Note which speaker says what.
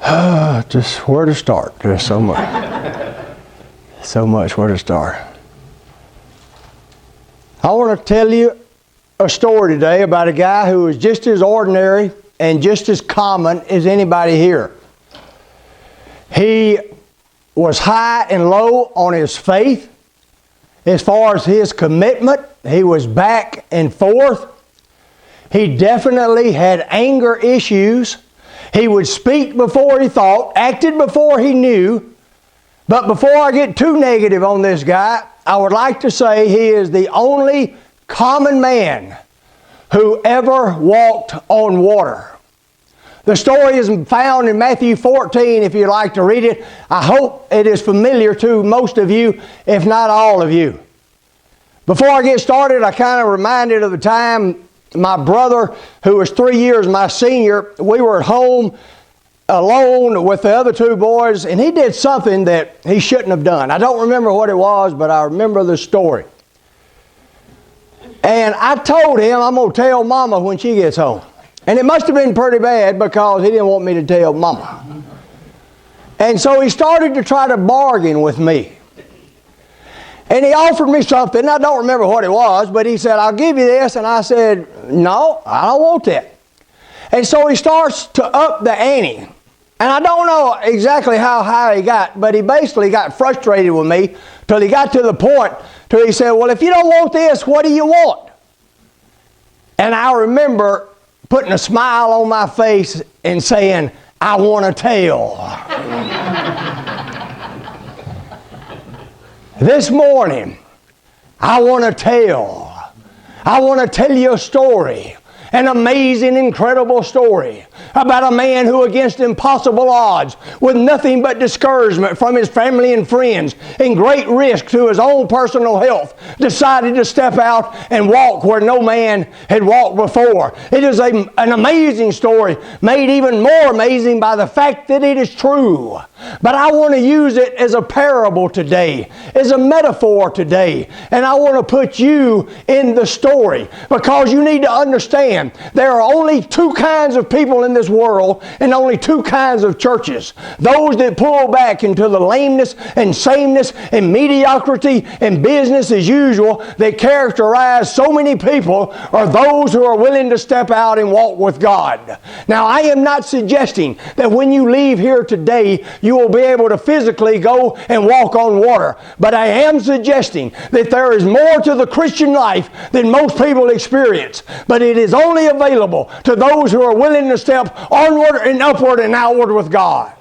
Speaker 1: Just where to start. There's so much. So much where to start. I want to tell you a story today about a guy who was just as ordinary and just as common as anybody here. He was high and low on his faith. As far as his commitment, he was back and forth. He definitely had anger issues. He would speak before he thought, acted before he knew. But before I get too negative on this guy, I would like to say he is the only common man who ever walked on water. The story is found in Matthew 14 if you'd like to read it. I hope it is familiar to most of you, if not all of you. Before I get started, I kind of reminded of the time my brother, who was 3 years my senior, we were at home alone with the other two boys, and he did something that he shouldn't have done. I don't remember what it was, but I remember the story. And I told him, I'm going to tell Mama when she gets home. And it must have been pretty bad because he didn't want me to tell Mama. And so he started to try to bargain with me. And he offered me something. I don't remember what it was, but he said, I'll give you this. And I said, no, I don't want that. And so he starts to up the ante. And I don't know exactly how high he got, but he basically got frustrated with me till he got to the point till he said, well, if you don't want this, what do you want? And I remember putting a smile on my face and saying, I want a tail. This morning, I want to tell. I want to tell you a story, an amazing, incredible story about a man who, against impossible odds, with nothing but discouragement from his family and friends, and great risk to his own personal health, decided to step out and walk where no man had walked before. It is an amazing story, made even more amazing by the fact that it is true. But I want to use it as a parable today, as a metaphor today. And I want to put you in the story because you need to understand there are only two kinds of people in this world and only two kinds of churches. Those that pull back into the lameness and sameness and mediocrity and business as usual that characterize so many people are those who are willing to step out and walk with God. Now, I am not suggesting that when you leave here today, you will be able to physically go and walk on water. But I am suggesting that there is more to the Christian life than most people experience. But it is only available to those who are willing to step onward and upward and outward with God.